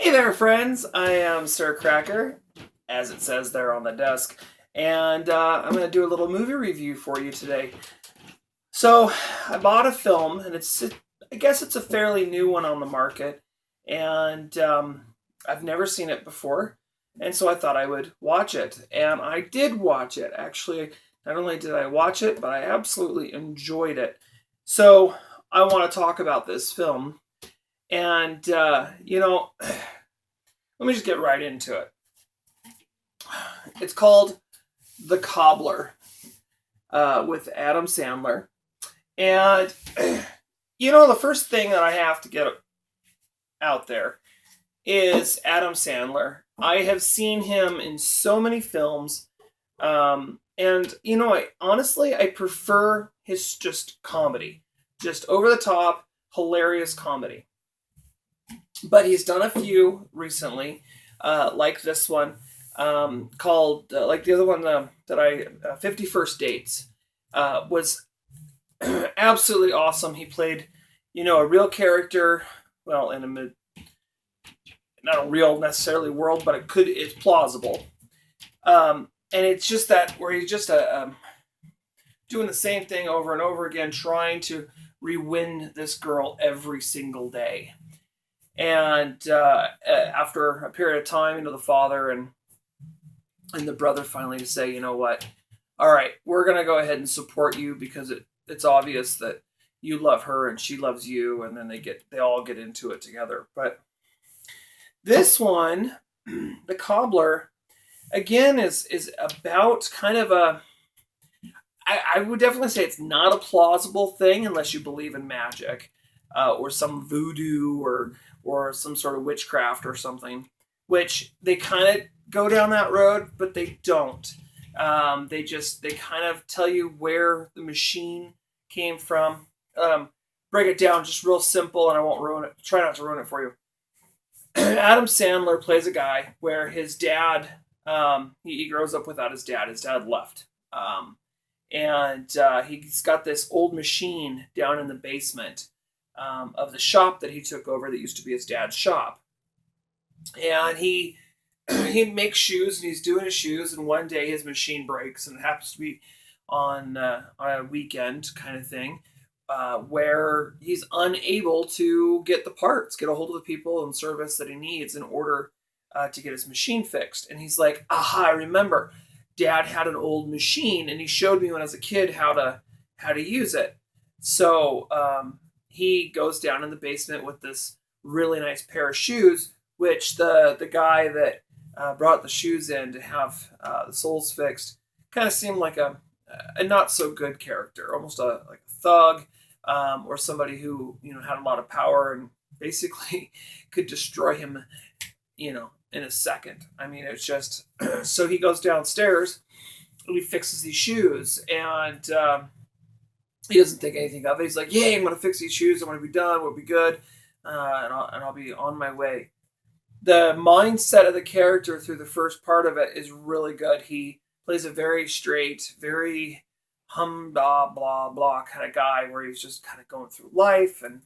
Hey there, friends. I am Sir Cracker, as it says there on the desk, and I'm going to do a little movie review for you today. So, I bought a film, and I guess it's a fairly new one on the market, and I've never seen it before, and so I thought I would watch it, and I did watch it. Actually, not only did I watch it, but I absolutely enjoyed it. So, I want to talk about this film, and let me just get right into it. It's called The Cobbler with Adam Sandler. And, the first thing that I have to get out there is Adam Sandler. I have seen him in so many films. I prefer his just comedy, just over the top, hilarious comedy. But he's done a few recently, like this one, called like the other one that I 50 First Dates was absolutely awesome. He played, a real character, well, in not a real necessarily world, but it's plausible. And it's just that where he's just doing the same thing over and over again, trying to re-win this girl every single day. And after a period of time, the father and the brother finally say, you know what, all right, we're gonna go ahead and support you because it's obvious that you love her and she loves you, and then they all get into it together. But this one, the Cobbler, again is about kind of I would definitely say it's not a plausible thing unless you believe in magic or some voodoo or some sort of witchcraft or something, which they kind of go down that road, but they don't. They kind of tell you where the machine came from. Break it down just real simple, and I won't ruin it. Try not to ruin it for you. Adam Sandler plays a guy where his dad, he grows up without his dad. His dad left. And he's got this old machine down in the basement of the shop that he took over that used to be his dad's shop. And he makes shoes, and he's doing his shoes, and one day his machine breaks, and it happens to be on a weekend kind of thing, where he's unable to get a hold of the people and service that he needs in order to get his machine fixed. And he's like, aha, I remember. Dad had an old machine, and he showed me when I was a kid how to use it. So he goes down in the basement with this really nice pair of shoes, which the guy that brought the shoes in to have the soles fixed kind of seemed like a not so good character, almost like a thug, or somebody who had a lot of power and basically could destroy him, in a second. I mean, it's just so he goes downstairs and he fixes these shoes, and he doesn't think anything of it. He's like, "Yay, I'm going to fix these shoes. I'm going to be done. We'll be good, and I'll be on my way." The mindset of the character through the first part of it is really good. He plays a very straight, very blah blah blah kind of guy, where he's just kind of going through life and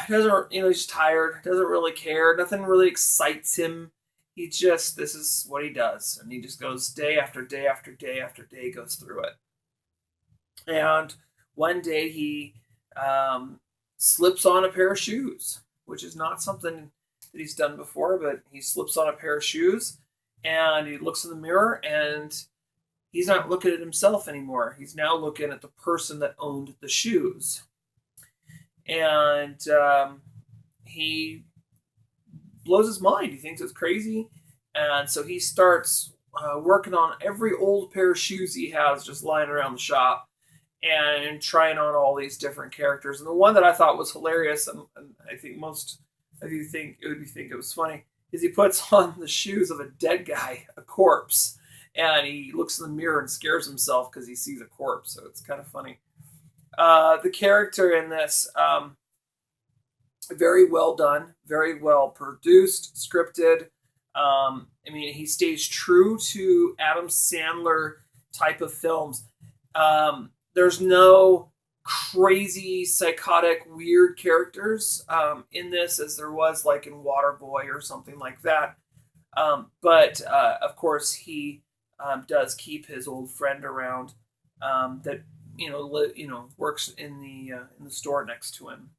doesn't, he's tired, doesn't really care, nothing really excites him. This is what he does, and he just goes day after day after day after day, goes through it. And one day he slips on a pair of shoes, which is not something that he's done before, but he slips on a pair of shoes, and he looks in the mirror, and he's not looking at himself anymore. He's now looking at the person that owned the shoes. And he blows his mind. He thinks it's crazy. And so he starts working on every old pair of shoes he has just lying around the shop, and trying on all these different characters. And the one that I thought was hilarious, and I think most of you think it was funny, is he puts on the shoes of a dead guy, a corpse, and he looks in the mirror and scares himself because he sees a corpse. So it's kind of funny. The character in this, very well done, very well produced, scripted. He stays true to Adam Sandler type of films. There's no crazy, psychotic, weird characters in this as there was like in Waterboy or something like that. But of course, he does keep his old friend around that works in the store next to him.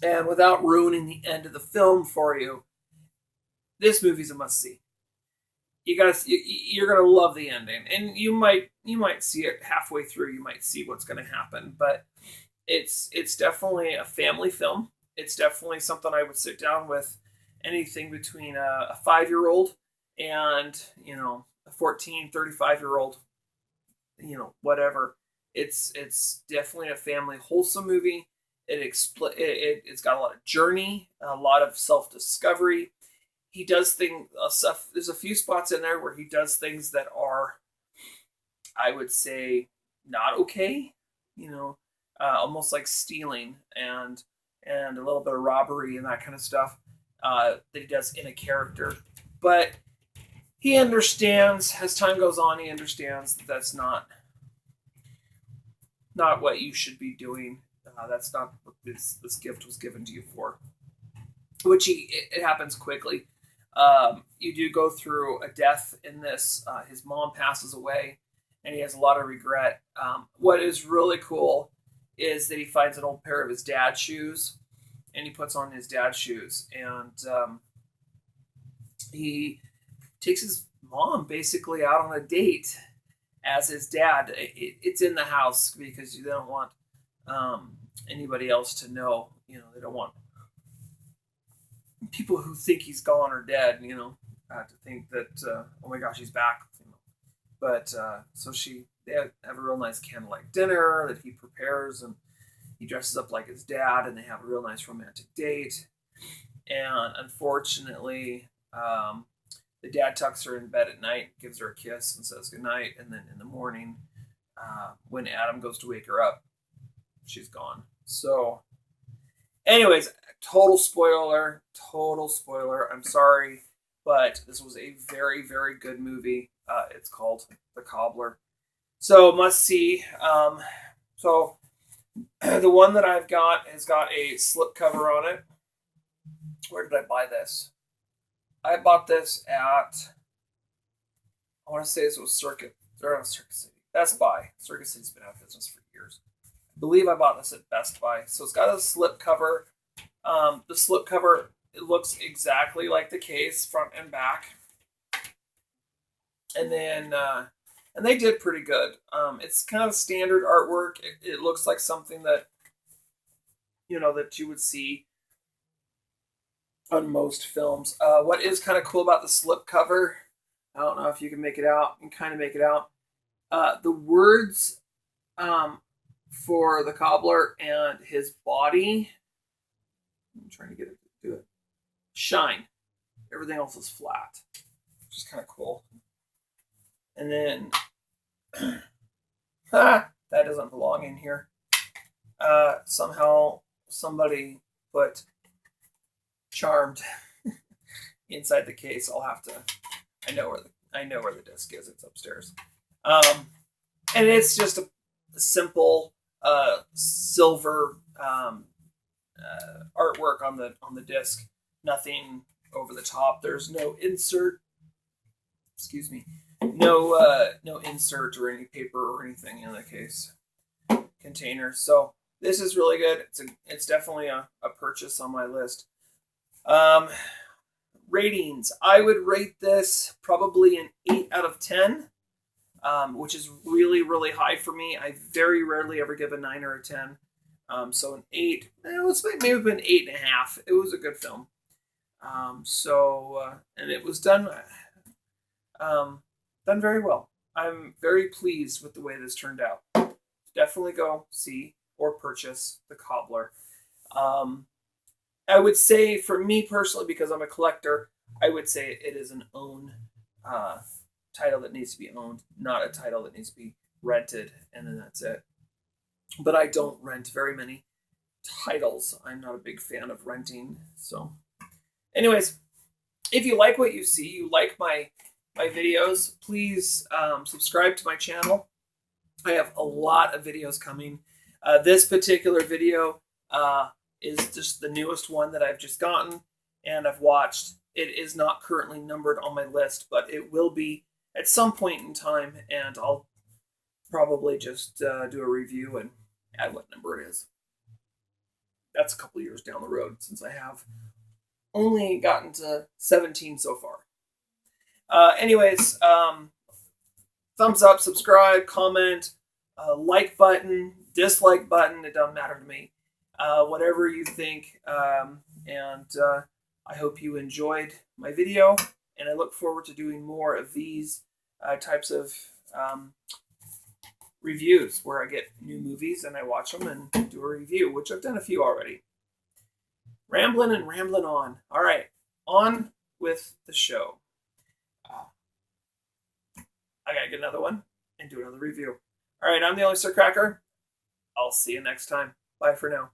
And without ruining the end of the film for you, this movie's a must see. You're gonna love the ending, and you might see it halfway through. You might see what's gonna happen, but it's definitely a family film. It's definitely something I would sit down with anything between a 5-year-old and a 14, 35-year-old, whatever. It's definitely a family wholesome movie. It's got a lot of journey, a lot of self-discovery. He does stuff. There's a few spots in there where he does things that are, I would say, not okay. Almost like stealing and a little bit of robbery and that kind of stuff that he does in a character. But he understands as time goes on. He understands that that's not what you should be doing. That's not what this gift was given to you for. Which it happens quickly. You do go through a death in this. His mom passes away, and he has a lot of regret. What is really cool is that he finds an old pair of his dad's shoes, and he puts on his dad's shoes, and he takes his mom basically out on a date as his dad. It's in the house because they don't want anybody else to know. They don't want people who think he's gone or dead, to think that, oh my gosh, he's back. But so they have a real nice candlelight dinner that he prepares, and he dresses up like his dad, and they have a real nice romantic date. And unfortunately, the dad tucks her in bed at night, gives her a kiss, and says goodnight. And then in the morning, when Adam goes to wake her up, she's gone. So, anyways, total spoiler. I'm sorry, but this was a very, very good movie. It's called The Cobbler. So, must see. So, the one that I've got has got a slipcover on it. Where did I buy this? I bought this at, I want to say this was Circuit City. Best Buy. Circuit City's been out of business for years. I believe I bought this at Best Buy. So it's got a slipcover. The slipcover, it looks exactly like the case, front and back. And then, and they did pretty good. It's kind of standard artwork. It looks like something that, that you would see on most films. What is kind of cool about the slipcover, I don't know if you can make it out. You can kind of make it out. The words for the cobbler and his body, I'm trying to get it to do it, shine. Everything else is flat, which is kind of cool. And then, that doesn't belong in here. Somehow somebody put Charmed inside the case. I'll have to. I know where the disc is. It's upstairs. And it's just a simple silver artwork on the disc. Nothing over the top. There's no insert. Excuse me. No insert or any paper or anything in the case container. So this is really good. It's definitely a purchase on my list. Ratings. I would rate this probably an 8 out of 10, which is really, really high for me. I very rarely ever give a 9 or a 10. So an 8. Let's maybe an 8.5. It was a good film. And it was done very well. I'm very pleased with the way this turned out. Definitely go see or purchase The Cobbler. I would say, for me personally, because I'm a collector, I would say it is an own title that needs to be owned, not a title that needs to be rented, and then that's it. But I don't rent very many titles. I'm not a big fan of renting. So, anyways, if you like what you see, you like my videos, please subscribe to my channel. I have a lot of videos coming. This particular video is just the newest one that I've just gotten and I've watched. It is not currently numbered on my list, but it will be at some point in time, and I'll probably just do a review and add what number it is. That's a couple years down the road since I have only gotten to 17 so far. Anyways, thumbs up, subscribe, comment, like button, dislike button, it doesn't matter to me. Whatever you think, and I hope you enjoyed my video, and I look forward to doing more of these types of reviews where I get new movies and I watch them and do a review, which I've done a few already. Rambling and rambling on. All right, on with the show. I gotta get another one and do another review. All right, I'm the Only Sir Cracker. I'll see you next time. Bye for now.